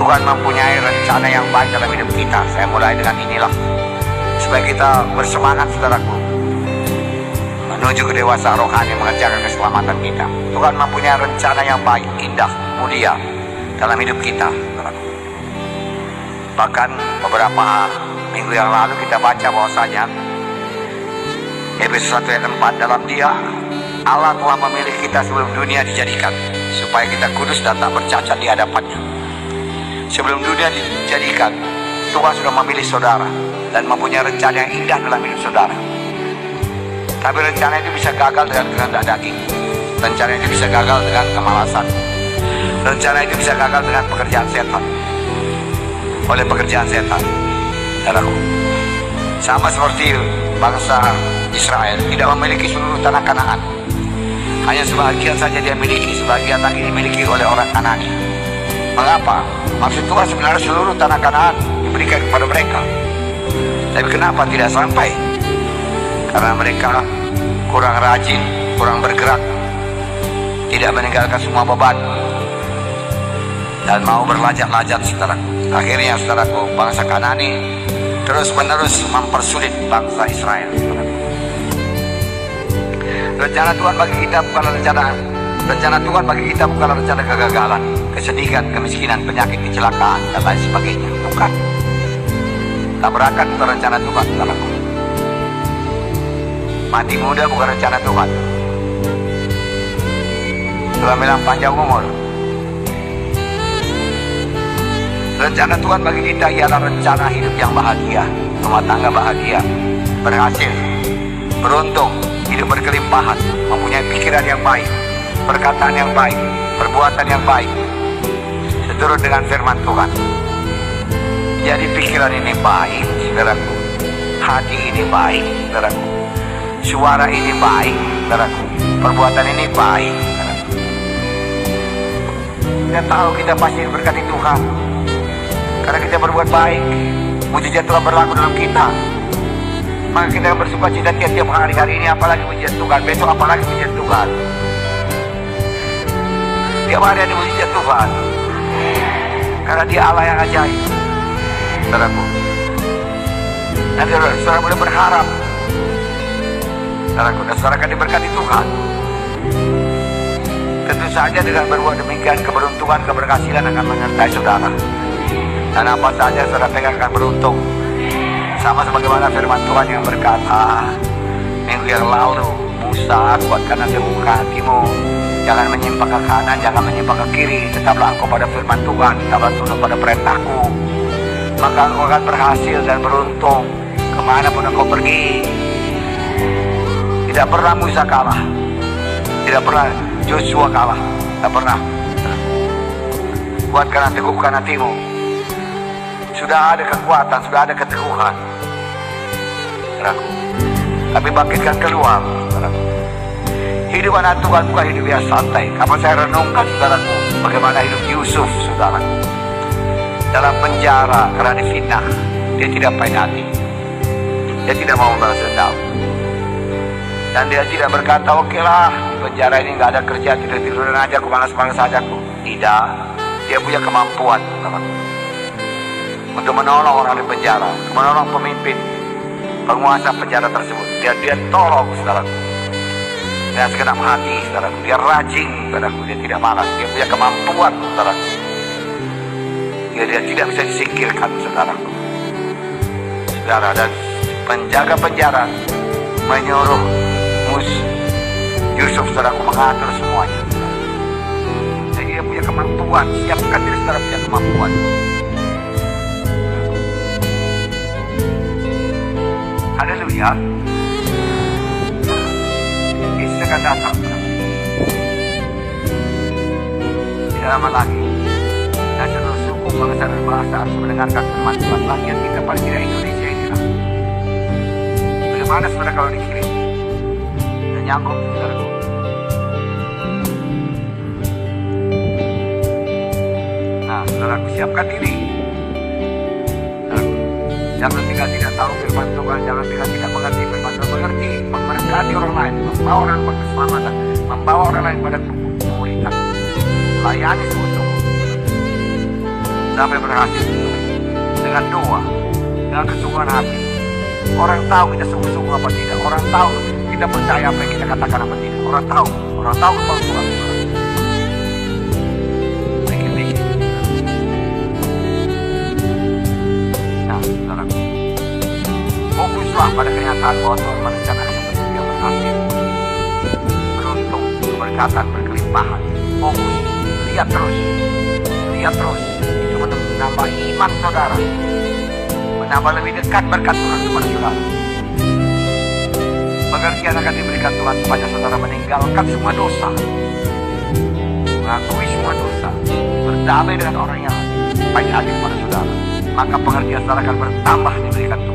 Tuhan mempunyai rencana yang baik dalam hidup kita. Saya mulai dengan inilah, supaya kita bersemangat saudaraku, menuju kedewasaan rohani, mengerjakan keselamatan kita. Tuhan mempunyai rencana yang baik, indah, mulia dalam hidup kita saudaraku. Bahkan beberapa minggu yang lalu kita baca bahwasanya Efesus 1 ayat 4, dalam Dia Allah telah memilih kita sebelum dunia dijadikan, supaya kita kudus dan tak bercacat di hadapannya. Sebelum dunia dijadikan, Tuhan sudah memilih saudara dan mempunyai rencana yang indah dalam hidup saudara. Tapi rencana itu bisa gagal dengan kehendak daging. Rencana itu bisa gagal dengan kemalasan. Rencana itu bisa gagal dengan pekerjaan setan. Oleh pekerjaan setan, saudaraku. Sama seperti bangsa Israel tidak memiliki seluruh tanah Kanaan. Hanya sebahagian saja dia miliki, sebagian lagi dimiliki oleh orang Kanani. Mengapa? Maksud Tuhan sebenarnya seluruh tanah Kanaan diberikan kepada mereka. Tapi kenapa tidak sampai? Karena mereka kurang rajin, kurang bergerak, tidak meninggalkan semua beban, dan mau berlajak-lajak saudaraku. Akhirnya saudaraku, bangsa Kanani terus-menerus mempersulit bangsa Israel saudaraku. Rencana Tuhan bagi kita bukanlah rencana Tuhan bagi kita bukanlah rencana kegagalan, kesedihan, kemiskinan, penyakit, kecelakaan, dan lain sebagainya. Bukan. Tabrakan bukan rencana Tuhan saudaraku. Mati muda bukan rencana Tuhan. Tuhan bilang panjang umur. Rencana Tuhan bagi kita ialah rencana hidup yang bahagia, rumah tangga bahagia, berhasil, beruntung, hidup berkelimpahan, mempunyai pikiran yang baik, perkataan yang baik, perbuatan yang baik, seturut dengan firman Tuhan. Jadi pikiran ini baik, saudaraku. Hati ini baik, saudaraku. Suara ini baik, saudaraku. Perbuatan ini baik, saudaraku. Kita tahu kita pasti diberkati Tuhan karena kita berbuat baik. Mujizat telah berlaku dalam kita, maka kita bersuka cita tiap-tiap hari ini. Apalagi mujizat Tuhan, besok apalagi mujizat Tuhan. Tiap hari ada mujizat Tuhan, karena Dia Allah yang ajaib, saudaraku. Dan saudara boleh berharap, saudaraku, dan saudara akan diberkati Tuhan. Tentu saja dengan berbuat demikian, keberuntungan, keberhasilan akan menyertai saudara. Dan apa saja saudara pegang akan beruntung. Sama sebagaimana firman Tuhan yang berkata minggu yang lalu, Musa, kuatkan nanti muka hatimu, jangan menyimpang ke kanan, jangan menyimpang ke kiri, tetaplah engkau pada firman Tuhan, tetaplah tunduk pada perintahku, maka engkau akan berhasil dan beruntung kemanapun engkau pergi. Tidak pernah Musa kalah, tidak pernah Joshua kalah, tidak pernah. Kuatkan hati, teguhkan hatimu. Sudah ada kekuatan, sudah ada keteguhan, saudaraku. Tapi bangkitkan keluar, saudaraku. Hidup anak Tuhan bukan hidup yang santai. Kapan saya renungkan, saudaraku, bagaimana hidup Yusuf, saudaraku, dalam penjara karena difitnah. Dia tidak pahit hati, dia tidak mau membalas dendam, dan dia tidak berkata, oke lah, di penjara ini nggak ada kerja, tidur-tiduran aja, aku malas-malas saja aku. Tidak, dia punya kemampuan, saudaraku, untuk menolong orang di penjara, menolong pemimpin, penguasa penjara tersebut. Dia tolong, saudaraku, dengan segenap hati, saudaraku. Dia rajin, saudaraku. Dia tidak malas. Dia punya kemampuan, saudaraku. Dia tidak bisa disingkirkan, saudaraku. Saudara, dan penjaga penjara menyuruh Yusuf, saudaraku, mengatur semuanya. Jadi dia punya kemampuan. Siapkan diri saudara punya kemampuan. Haleluya. Yesus akan datang. Tidak lama lagi. Dan seluruh suku, bangsa dan bahasa harus mendengarkan firman Tuhan. Bagian kita paling tidak Indonesia inilah. Bagaimana saudara kalau dikirim? Dan nyangkut, saudaraku. Nah, saudaraku, siapkan diri. Jangan tinggal tidak tahu firman Tuhan, jangan tinggal tidak mengerti firman Tuhan. Mengerti, memberkati orang lain, membawa orang pada keselamatan, membawa orang lain pada kemuliaan. Layani sungguh-sungguh. sampai berhasil dengan doa, dengan kesungguhan hati. Orang tahu kita sungguh-sungguh apa tidak. Orang tahu kita percaya apa yang kita katakan apa tidak. Orang tahu kemampuan Tuhan. Dikit-dikit. Nah, saudara, fokuslah pada kenyataan bahwa Tuhan merencanakan sesuatu yang berhasil, beruntung, keberkatan, berkelimpahan. Fokus, lihat terus. Itu menambah iman saudara, menambah lebih dekat berkat Tuhan kepada saudara. Pengertian akan diberikan Tuhan supaya saudara meninggalkan semua dosa, mengakui semua dosa, berdamai dengan orang yang baik hati kepada saudara. Maka pengertian saudara akan bertambah diberikan Tuhan.